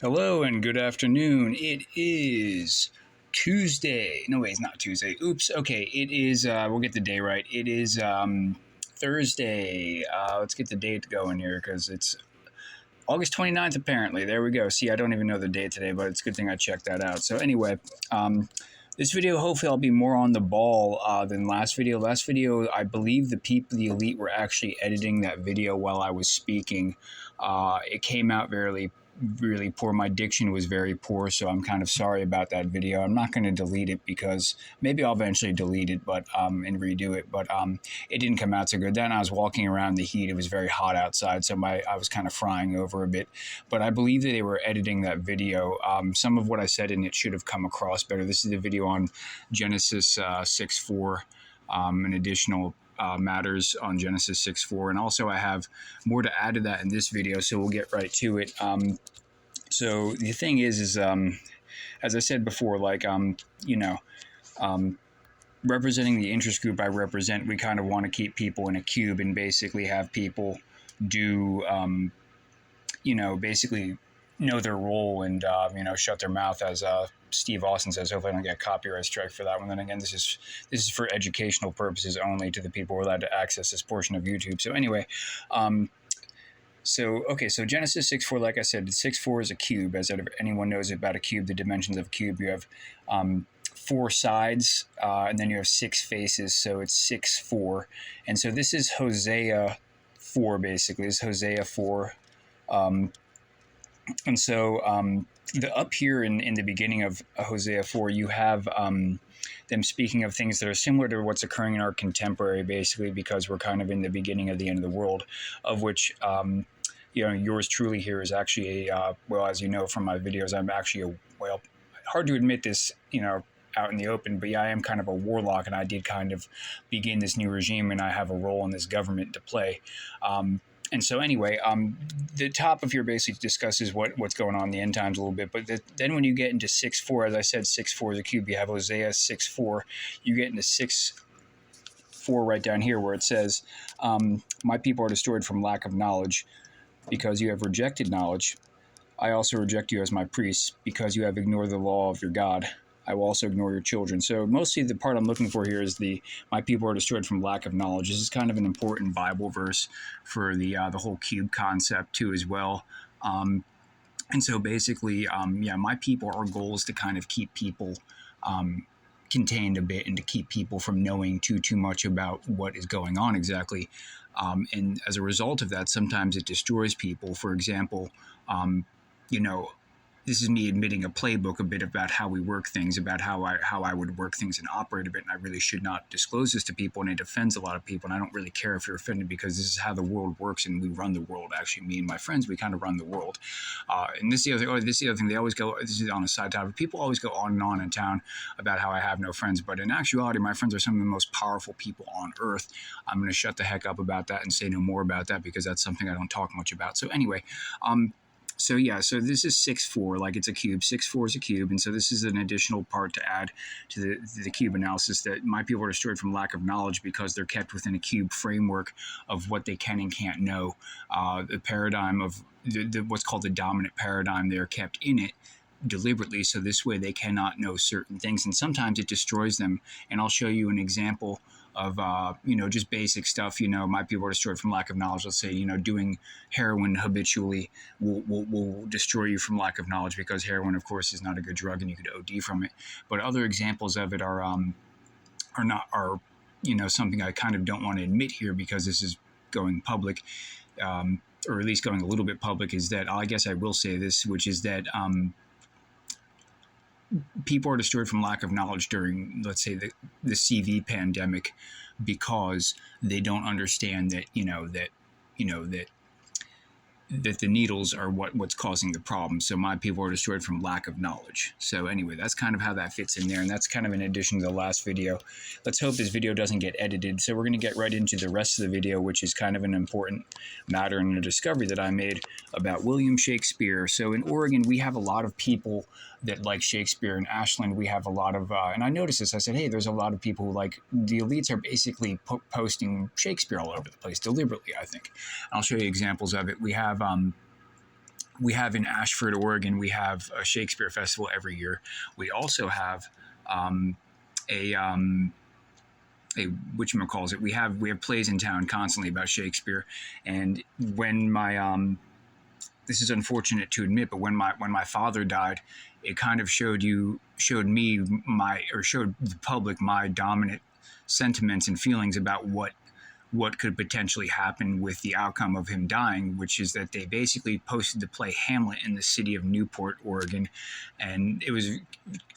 Hello and good afternoon. It is Tuesday. No, wait, it's not Tuesday. Oops. Okay, it is, we'll get the day right. It is Thursday. Let's get the date going here because it's August 29th, apparently. There we go. See, I don't even know the date today, but it's a good thing I checked that out. So, anyway, this video, hopefully, I'll be more on the ball than last video. Last video, I believe the elite, were actually editing that video while I was speaking. It came out really poor. My diction was very poor, so I'm kind of sorry about that video. I'm not going to delete it because maybe I'll eventually delete it, but and redo it. But it didn't come out so good. Then I was walking around in the heat. It was very hot outside, so I was kind of frying over a bit. But I believe that they were editing that video. Some of what I said in it should have come across better. This is the video on Genesis 6:4, an additional matters on Genesis 6:4, and also I have more to add to that in this video, so we'll get right to it. So the thing is as I said before, like representing the interest group I represent, we kind of want to keep people in a cube and basically have people do basically know their role and shut their mouth, as Steve Austin says. Hopefully I don't get a copyright strike for that one. Then again, this is for educational purposes only to the people who are allowed to access this portion of YouTube. So anyway, so Genesis 6:4, like I said, 6:4 is a cube. As anyone knows about a cube, the dimensions of a cube, you have four sides, and then you have six faces, so it's 6:4. And so this is Hosea 4, basically. This is Hosea 4. And so up here in the beginning of Hosea 4, you have them speaking of things that are similar to what's occurring in our contemporary, basically, because we're kind of in the beginning of the end of the world, of which, yours truly here is actually well, as you know from my videos, I'm actually hard to admit this, out in the open, but yeah, I am kind of a warlock, and I did kind of begin this new regime, and I have a role in this government to play. And so anyway, the top of here basically discusses what's going on in the end times a little bit. But then when you get into 6:4, as I said, 6:4 is a cube. You have Hosea 6:4. You get into 6:4 right down here where it says, my people are destroyed from lack of knowledge because you have rejected knowledge. I also reject you as my priests because you have ignored the law of your God. I will also ignore your children. So mostly the part I'm looking for here is my people are destroyed from lack of knowledge. This is kind of an important Bible verse for the whole cube concept too as well. And so basically, my people, our goal is to kind of keep people contained a bit and to keep people from knowing too much about what is going on exactly. And as a result of that, sometimes it destroys people. For example, this is me admitting a playbook a bit about how we work things, about how I would work things and operate a bit, and I really should not disclose this to people, and it offends a lot of people, and I don't really care if you're offended because this is how the world works, and we run the world. Actually, me and my friends, we kind of run the world. And this is the other thing. They always go, this is on a side topic, people always go on and on in town about how I have no friends, but in actuality, my friends are some of the most powerful people on earth. I'm going to shut the heck up about that and say no more about that because that's something I don't talk much about. So anyway, so this is 6:4, like it's a cube. 6:4 is a cube, and so this is an additional part to add to the cube analysis, that my people are destroyed from lack of knowledge because they're kept within a cube framework of what they can and can't know. The paradigm of what's called the dominant paradigm, they're kept in it deliberately, so this way they cannot know certain things, and sometimes it destroys them. And I'll show you an example of just basic stuff. My people are destroyed from lack of knowledge. Let's say doing heroin habitually will destroy you from lack of knowledge, because heroin, of course, is not a good drug and you could OD from it. But other examples of it are something I kind of don't want to admit here because this is going public, or at least going a little bit public. Is that, I guess I will say this, which is that people are destroyed from lack of knowledge during, let's say, the CV pandemic, because they don't understand that that the needles are what's causing the problem. So my people are destroyed from lack of knowledge. So anyway, that's kind of how that fits in there, and that's kind of in addition to the last video. Let's hope this video doesn't get edited. So we're going to get right into the rest of the video, which is kind of an important matter and a discovery that I made about William Shakespeare. So in Oregon, we have a lot of people that like Shakespeare. In Ashland, we have a lot of, and I noticed this, I said, hey, there's a lot of people who like, the elites are basically posting Shakespeare all over the place, deliberately, I think. I'll show you examples of it. We have we have in Ashford, Oregon, we have a Shakespeare festival every year. We also have a whatchamacallit. We have plays in town constantly about Shakespeare. And when my this is unfortunate to admit, but when my father died, it kind of showed the public my dominant sentiments and feelings about what could potentially happen with the outcome of him dying, which is that they basically posted the play Hamlet in the city of Newport, Oregon. And it was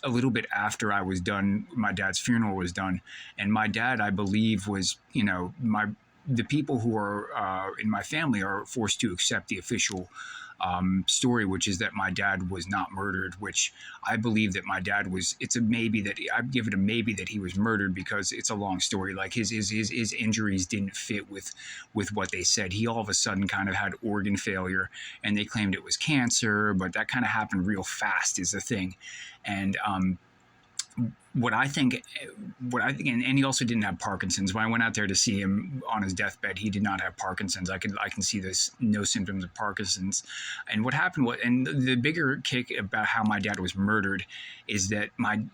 a little bit after I was done, my dad's funeral was done. And my dad, I believe, was, the people who are in my family are forced to accept the official story, which is that my dad was not murdered, which I believe that my dad was. It's a maybe that I'd give it a maybe that he was murdered, because it's a long story. Like his injuries didn't fit with what they said. He all of a sudden kind of had organ failure, and they claimed it was cancer, but that kind of happened real fast is the thing. And what I think, and he also didn't have Parkinson's. When I went out there to see him on his deathbed, he did not have Parkinson's. I can see this, no symptoms of Parkinson's. And what happened was, and the bigger kick about how my dad was murdered is that my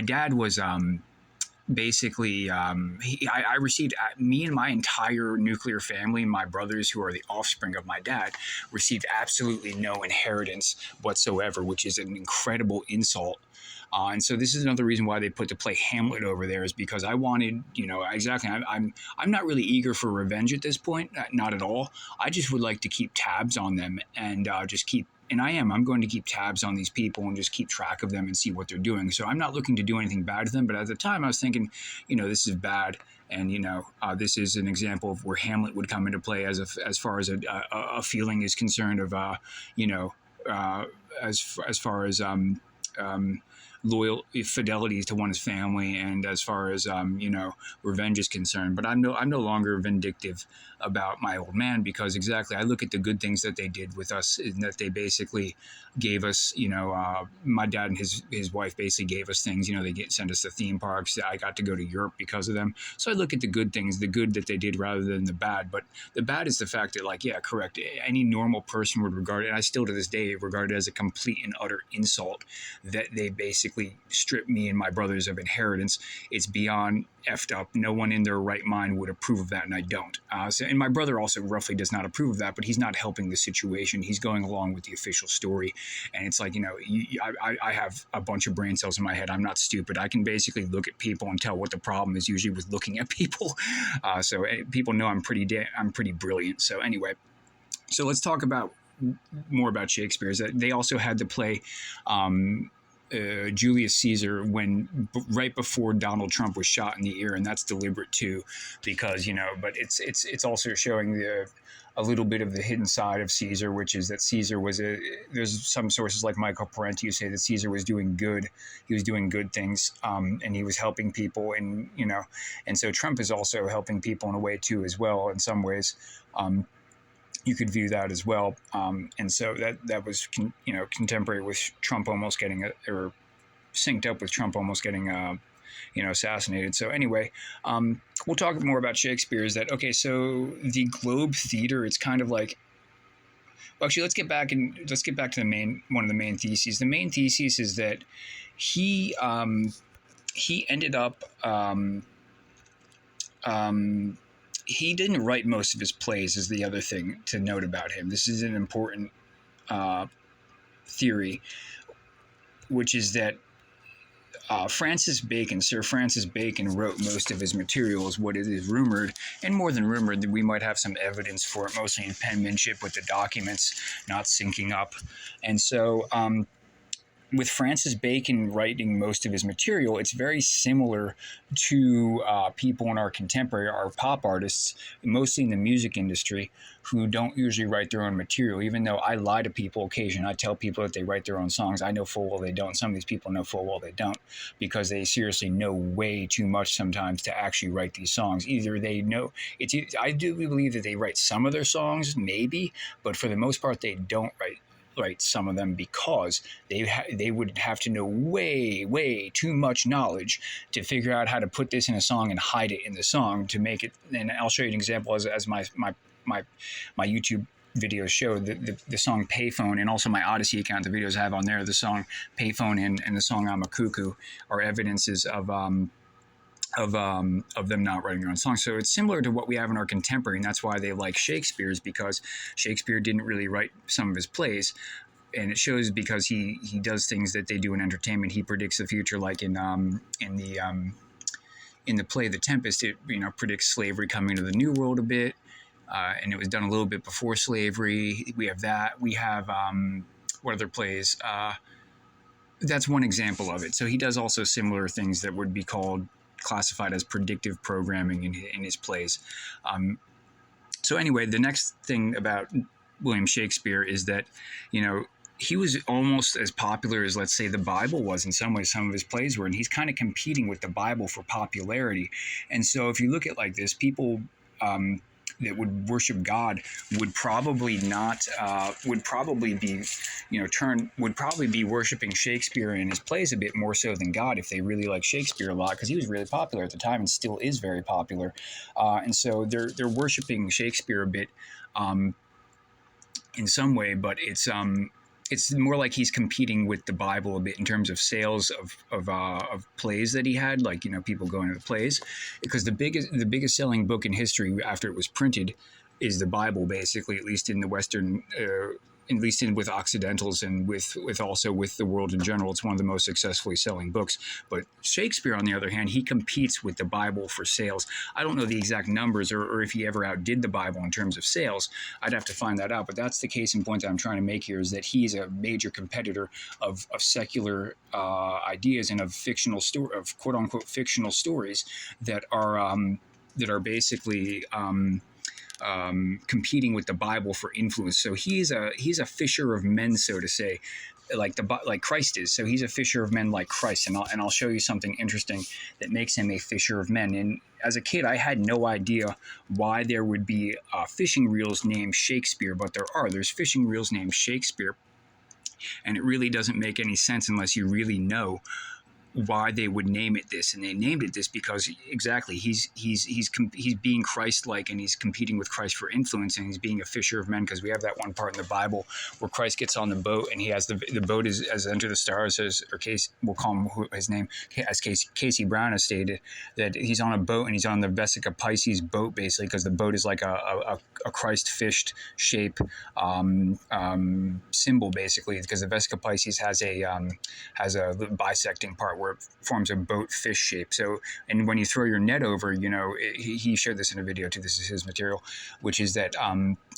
dad was basically, I received, me and my entire nuclear family, my brothers who are the offspring of my dad, received absolutely no inheritance whatsoever, which is an incredible insult. And so this is another reason why they put the play Hamlet over there, is because I wanted, exactly. I'm not really eager for revenge at this point, not at all. I just would like to keep tabs on them and I'm going to keep tabs on these people and just keep track of them and see what they're doing. So I'm not looking to do anything bad to them. But at the time I was thinking, this is bad. And, this is an example of where Hamlet would come into play as far as a feeling is concerned of, as far as loyal fidelity to one's family, and as far as revenge is concerned. But I'm no longer vindictive about my old man, because exactly I look at the good things that they did with us, and that they basically gave us, my dad and his wife basically gave us things. They sent us to theme parks. I got to go to Europe because of them. So I look at the good things, the good that they did, rather than the bad. But the bad is the fact that, correct, any normal person would regard it, and I still to this day regard it as a complete and utter insult that they basically strip me and my brothers of inheritance. It's beyond effed up. No one in their right mind would approve of that, and I don't. And my brother also roughly does not approve of that, but he's not helping the situation. He's going along with the official story. And it's like, I have a bunch of brain cells in my head. I'm not stupid. I can basically look at people and tell what the problem is, usually with looking at people. So people know I'm pretty brilliant. So anyway, so let's talk more about Shakespeare. Is that they also had to play Julius Caesar right before Donald Trump was shot in the ear, and that's deliberate too, because but it's also showing a little bit of the hidden side of Caesar, which is that Caesar was there's some sources like Michael Parenti who say that Caesar was doing good. He was doing good things, and he was helping people, and and so Trump is also helping people in a way too, as well, in some ways. You could view that as well. And so that was, contemporary with Trump almost getting, or synced up with Trump almost getting, assassinated. So anyway, we'll talk more about Shakespeare. Is that, okay, so the Globe Theater, it's kind of like, well, actually, let's get back to one of the main theses. The main thesis is that he ended up, he didn't write most of his plays, is the other thing to note about him. This is an important theory, which is that Sir Francis Bacon wrote most of his material, is what it is rumored, and more than rumored, that we might have some evidence for it, mostly in penmanship with the documents not syncing up. And so with Francis Bacon writing most of his material, it's very similar to people in our contemporary, our pop artists, mostly in the music industry, who don't usually write their own material. Even though I lie to people occasionally, I tell people that they write their own songs. I know full well they don't. Some of these people know full well they don't, because they seriously know way too much sometimes to actually write these songs. Either they know I do believe that they write some of their songs, maybe, but for the most part, they don't write some of them, because they would have to know way too much knowledge to figure out how to put this in a song and hide it in the song to make it. And I'll show you an example as my YouTube videos show, the song Payphone, and also my Odyssey account, the videos I have on there, the song Payphone and the song I'm a Cuckoo are evidences of them not writing their own songs. So it's similar to what we have in our contemporary, and that's why they like Shakespeare's, because Shakespeare didn't really write some of his plays. And it shows because he does things that they do in entertainment. He predicts the future, like in the play The Tempest. It predicts slavery coming to the New World a bit, and it was done a little bit before slavery. We have that. We have what other plays? That's one example of it. So he does also similar things that would be classified as predictive programming in his plays. So anyway, the next thing about William Shakespeare is that, he was almost as popular as, let's say, the Bible was in some ways. Some of his plays were, and he's kind of competing with the Bible for popularity. And so if you look at like this, people that would worship God would probably be worshiping Shakespeare and his plays a bit more so than God if they really like Shakespeare a lot, because he was really popular at the time and still is very popular. And so they're worshiping Shakespeare a bit in some way, but it's more like he's competing with the Bible a bit in terms of sales of plays that he had, like people going to the plays, because the biggest selling book in history after it was printed is the Bible, basically, at least in the Western. At least with Occidentals and with also with the world in general, it's one of the most successfully selling books. But Shakespeare, on the other hand, he competes with the Bible for sales. I don't know the exact numbers or if he ever outdid the Bible in terms of sales. I'd have to find that out. But that's the case in point that I'm trying to make here, is that he's a major competitor of secular ideas and of quote unquote fictional stories that are basically competing with the Bible for influence. So he's a fisher of men, so to say, like Christ is. So he's a fisher of men like Christ, and I'll show you something interesting that makes him a fisher of men. And as a kid, I had no idea why there would be fishing reels named Shakespeare, but there's fishing reels named Shakespeare, and it really doesn't make any sense unless you really know why they would name it this. And they named it this because exactly he's being Christ-like, and he's competing with Christ for influence, and he's being a fisher of men, because we have that one part in the Bible where Christ gets on the boat, and he has the boat is as Enter the Stars, we'll call him his name, as Casey Brown has stated, that he's on a boat, and he's on the Vesica Pisces boat, basically, because the boat is like a Christ fished shape symbol, basically, because the Vesica Pisces has a bisecting part where it forms a boat fish shape. So, and when you throw your net over, he shared this in a video too, this is his material, which is that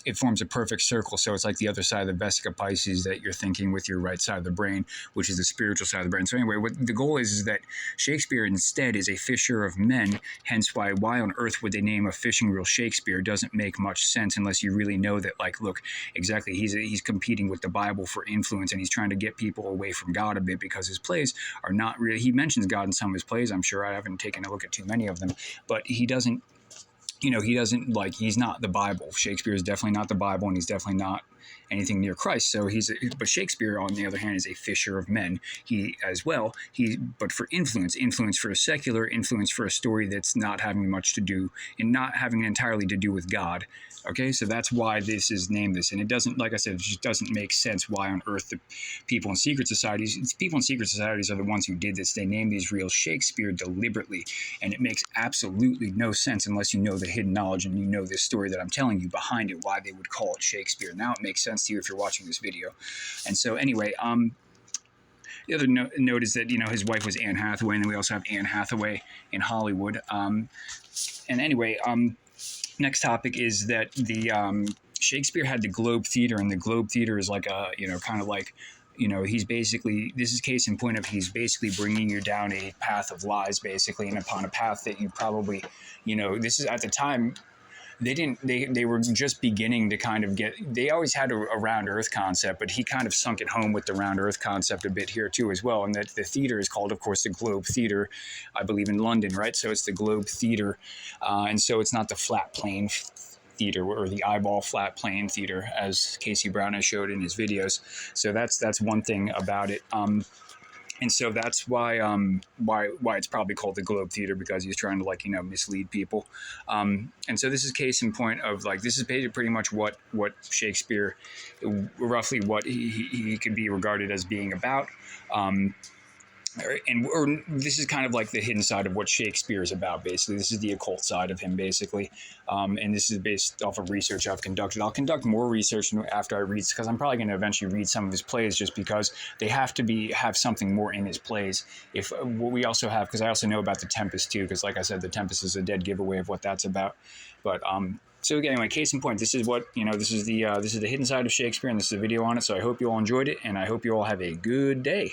it forms a perfect circle. So it's like the other side of the Vesica Pisces that you're thinking with your right side of the brain, which is the spiritual side of the brain. So anyway, what the goal is that Shakespeare instead is a fisher of men, hence why on earth would they name a fishing reel Shakespeare? Doesn't make much sense unless you really know that, like, look, exactly, he's competing with the Bible for influence, and he's trying to get people away from God a bit, because his plays are not really, he mentions God in some of his plays, I'm sure. I haven't taken a look at too many of them, but he doesn't he's not the Bible. Shakespeare is definitely not the Bible, and he's definitely not anything near Christ. So but Shakespeare, on the other hand, is a fisher of men. But for influence for a secular, influence for a story that's not having much to do, and not having entirely to do with God. Okay, so that's why this is named this. And it doesn't, like I said, it just doesn't make sense why on earth the people in secret societies are the ones who did this. They named these reels Shakespeare deliberately. And it makes absolutely no sense unless you know the hidden knowledge and you know this story that I'm telling you behind it, why they would call it Shakespeare. Now it makes sense to you if you're watching this video. And so anyway, the other note is that, his wife was Anne Hathaway, and then we also have Anne Hathaway in Hollywood. And anyway, next topic is that the Shakespeare had the Globe Theater, and the Globe Theater is like he's basically, this is case in point of he's basically bringing you down a path of lies, basically, and upon a path that you probably, this is at the time, they were just beginning to kind of they always had a round earth concept, but he kind of sunk it home with the round earth concept a bit here too as well. And that the theater is called, of course, the Globe Theater, I believe, in London, right? So it's the Globe Theater. And so it's not the flat plane theater or the eyeball flat plane theater, as Casey Brown has showed in his videos. So that's one thing about it. And so that's why it's probably called the Globe Theater, because he's trying to, like, mislead people. And so this is case in point of, like, this is pretty much what Shakespeare, roughly what he could be regarded as being about. Or this is kind of like the hidden side of what Shakespeare is about, basically. This is the occult side of him, basically. And this is based off of research I've conducted. I'll conduct more research after I read, because I'm probably going to eventually read some of his plays, just because they have to have something more in his plays. If what we also have, because I also know about The Tempest too, because like I said, The Tempest is a dead giveaway of what that's about. But so anyway, case in point, this is what, this is the hidden side of Shakespeare, and this is a video on it. So I hope you all enjoyed it, and I hope you all have a good day.